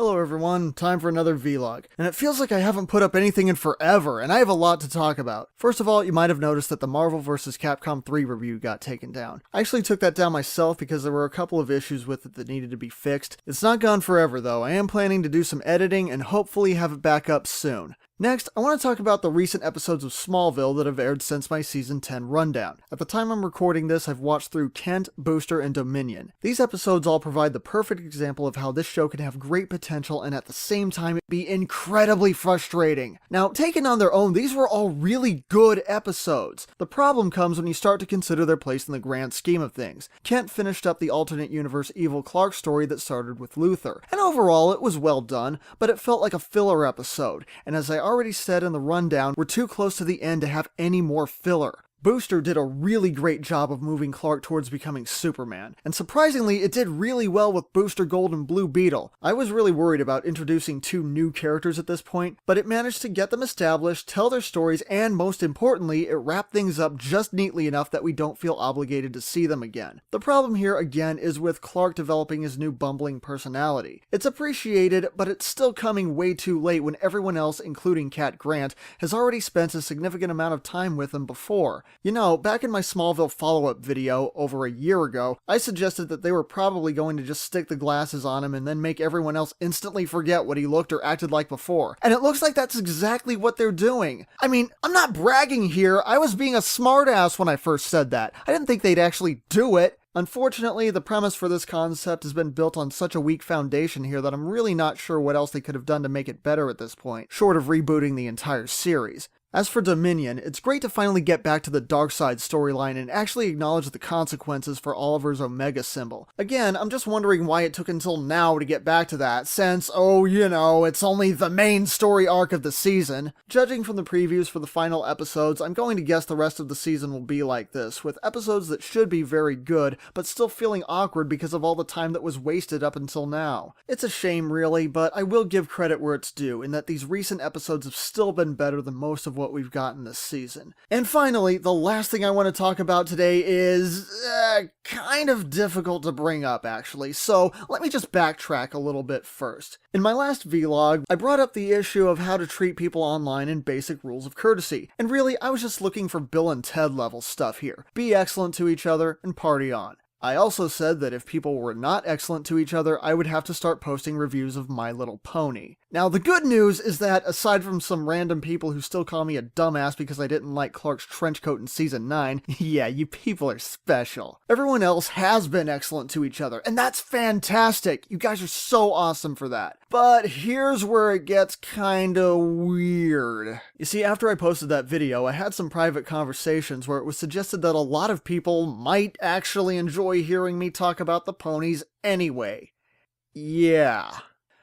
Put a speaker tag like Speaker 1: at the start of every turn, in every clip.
Speaker 1: Hello everyone, time for another vlog. And it feels like I haven't put up anything in forever, and I have a lot to talk about. First of all, you might have noticed that the Marvel vs. Capcom 3 review got taken down. I actually took that down myself because there were a couple of issues with it that needed to be fixed. It's not gone forever though. I am planning to do some editing and hopefully have it back up soon. Next, I want to talk about the recent episodes of Smallville that have aired since my Season 10 rundown. At the time I'm recording this, I've watched through Kent, Booster, and Dominion. These episodes all provide the perfect example of how this show can have great potential and at the same time be incredibly frustrating. Now, taken on their own, these were all really good episodes. The problem comes when you start to consider their place in the grand scheme of things. Kent finished up the alternate universe Evil Clark story that started with Luthor, and overall it was well done, but it felt like a filler episode, and as I already said in the rundown, we're too close to the end to have any more filler. Booster did a really great job of moving Clark towards becoming Superman, and surprisingly it did really well with Booster Gold and Blue Beetle. I was really worried about introducing two new characters at this point, but it managed to get them established, tell their stories, and most importantly, it wrapped things up just neatly enough that we don't feel obligated to see them again. The problem here again is with Clark developing his new bumbling personality. It's appreciated, but it's still coming way too late when everyone else, including Cat Grant, has already spent a significant amount of time with him before. You know, back in my Smallville follow-up video over a year ago, I suggested that they were probably going to just stick the glasses on him and then make everyone else instantly forget what he looked or acted like before. And it looks like that's exactly what they're doing. I mean, I'm not bragging here, I was being a smartass when I first said that. I didn't think they'd actually do it. Unfortunately, the premise for this concept has been built on such a weak foundation here that I'm really not sure what else they could have done to make it better at this point, short of rebooting the entire series. As for Dominion, it's great to finally get back to the Darkseid storyline and actually acknowledge the consequences for Oliver's Omega symbol. Again, I'm just wondering why it took until now to get back to that, since, oh, you know, it's only the main story arc of the season. Judging from the previews for the final episodes, I'm going to guess the rest of the season will be like this, with episodes that should be very good, but still feeling awkward because of all the time that was wasted up until now. It's a shame really, but I will give credit where it's due, in that these recent episodes have still been better than most of what we've gotten this season. And finally, the last thing I want to talk about today is kind of difficult to bring up actually, so let me just backtrack a little bit first. In my last vlog, I brought up the issue of how to treat people online and basic rules of courtesy, and really I was just looking for Bill and Ted level stuff here. Be excellent to each other and party on. I also said that if people were not excellent to each other, I would have to start posting reviews of My Little Pony. Now, the good news is that, aside from some random people who still call me a dumbass because I didn't like Clark's trench coat in Season 9, yeah, you people are special. Everyone else has been excellent to each other, and that's fantastic! You guys are so awesome for that. But here's where it gets kinda weird. You see, after I posted that video, I had some private conversations where it was suggested that a lot of people might actually enjoy hearing me talk about the ponies anyway. Yeah.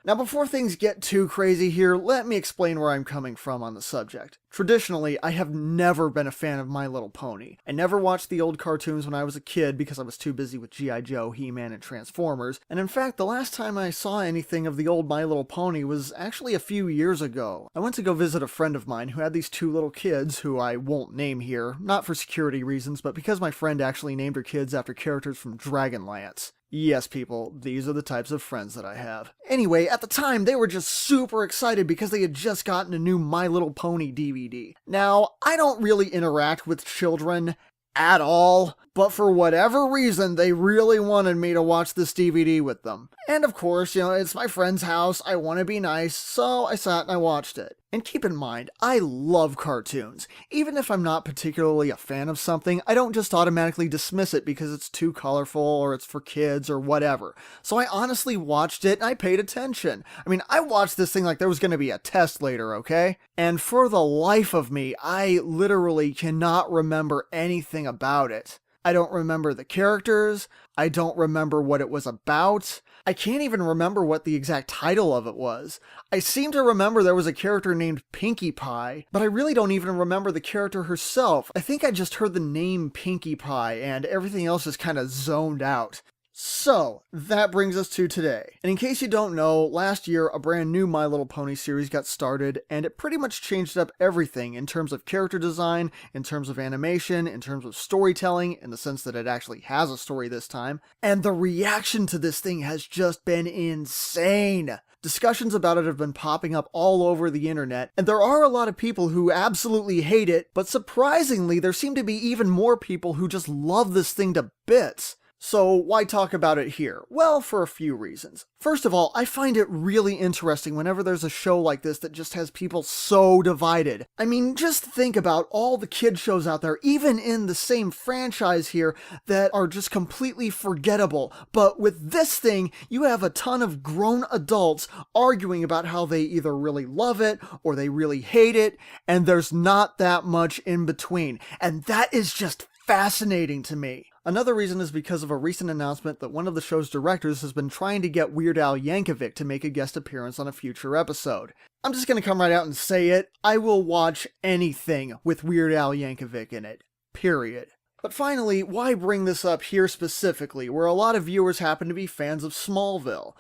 Speaker 1: Now before things get too crazy here, let me explain where I'm coming from on the subject. Traditionally, I have never been a fan of My Little Pony. I never watched the old cartoons when I was a kid because I was too busy with G.I. Joe, He-Man, and Transformers, and in fact, the last time I saw anything of the old My Little Pony was actually a few years ago. I went to go visit a friend of mine who had these two little kids, who I won't name here, not for security reasons, but because my friend actually named her kids after characters from Dragonlance. Yes, people, these are the types of friends that I have. Anyway, at the time, they were just super excited because they had just gotten a new My Little Pony DVD. Now, I don't really interact with children at all, but for whatever reason, they really wanted me to watch this DVD with them. And of course, you know, it's my friend's house, I want to be nice, so I sat and I watched it. And keep in mind, I love cartoons. Even if I'm not particularly a fan of something, I don't just automatically dismiss it because it's too colorful or it's for kids or whatever. So I honestly watched it and I paid attention. I mean, I watched this thing like there was going to be a test later, okay? And for the life of me, I literally cannot remember anything about it. I don't remember the characters, I don't remember what it was about, I can't even remember what the exact title of it was. I seem to remember there was a character named Pinkie Pie, but I really don't even remember the character herself. I think I just heard the name Pinkie Pie and everything else just kind of zoned out. So, that brings us to today. And in case you don't know, last year a brand new My Little Pony series got started, and it pretty much changed up everything in terms of character design, in terms of animation, in terms of storytelling, in the sense that it actually has a story this time. And the reaction to this thing has just been insane. Discussions about it have been popping up all over the internet, and there are a lot of people who absolutely hate it, but surprisingly, there seem to be even more people who just love this thing to bits. So why talk about it here? Well, for a few reasons. First of all, I find it really interesting whenever there's a show like this that just has people so divided. I mean, just think about all the kid shows out there, even in the same franchise here, that are just completely forgettable. But with this thing, you have a ton of grown adults arguing about how they either really love it or they really hate it, and there's not that much in between. And that is just fascinating to me. Another reason is because of a recent announcement that one of the show's directors has been trying to get Weird Al Yankovic to make a guest appearance on a future episode. I'm just gonna come right out and say it, I will watch anything with Weird Al Yankovic in it. Period. But finally, why bring this up here specifically, where a lot of viewers happen to be fans of Smallville?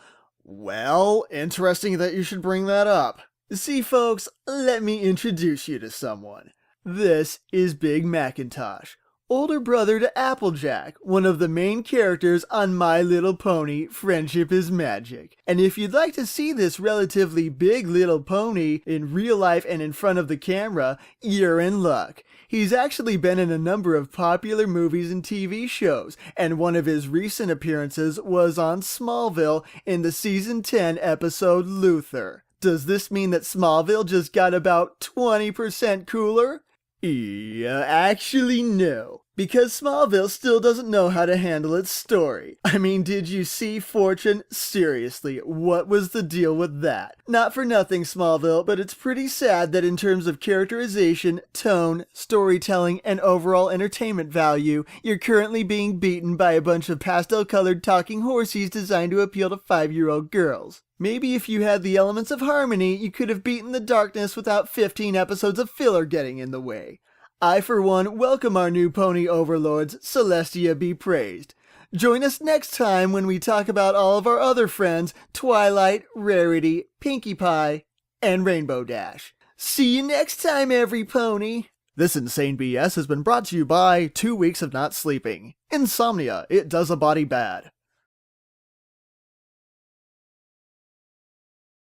Speaker 1: Well, interesting that you should bring that up. See folks, let me introduce you to someone. This is Big Macintosh, older brother to Applejack, one of the main characters on My Little Pony, Friendship is Magic. And if you'd like to see this relatively big little pony in real life and in front of the camera, you're in luck. He's actually been in a number of popular movies and TV shows, and one of his recent appearances was on Smallville in the season 10 episode Luther. Does this mean that Smallville just got about 20% cooler? Yeah, actually no, because Smallville still doesn't know how to handle its story. I mean, did you see Fortune? Seriously, what was the deal with that? Not for nothing, Smallville, but it's pretty sad that in terms of characterization, tone, storytelling, and overall entertainment value, you're currently being beaten by a bunch of pastel-colored talking horsies designed to appeal to 5-year-old girls. Maybe if you had the elements of harmony, you could have beaten the darkness without 15 episodes of filler getting in the way. I, for one, welcome our new pony overlords, Celestia be praised. Join us next time when we talk about all of our other friends, Twilight, Rarity, Pinkie Pie, and Rainbow Dash. See you next time, every pony! This insane BS has been brought to you by 2 weeks of not sleeping. Insomnia, it does a body bad.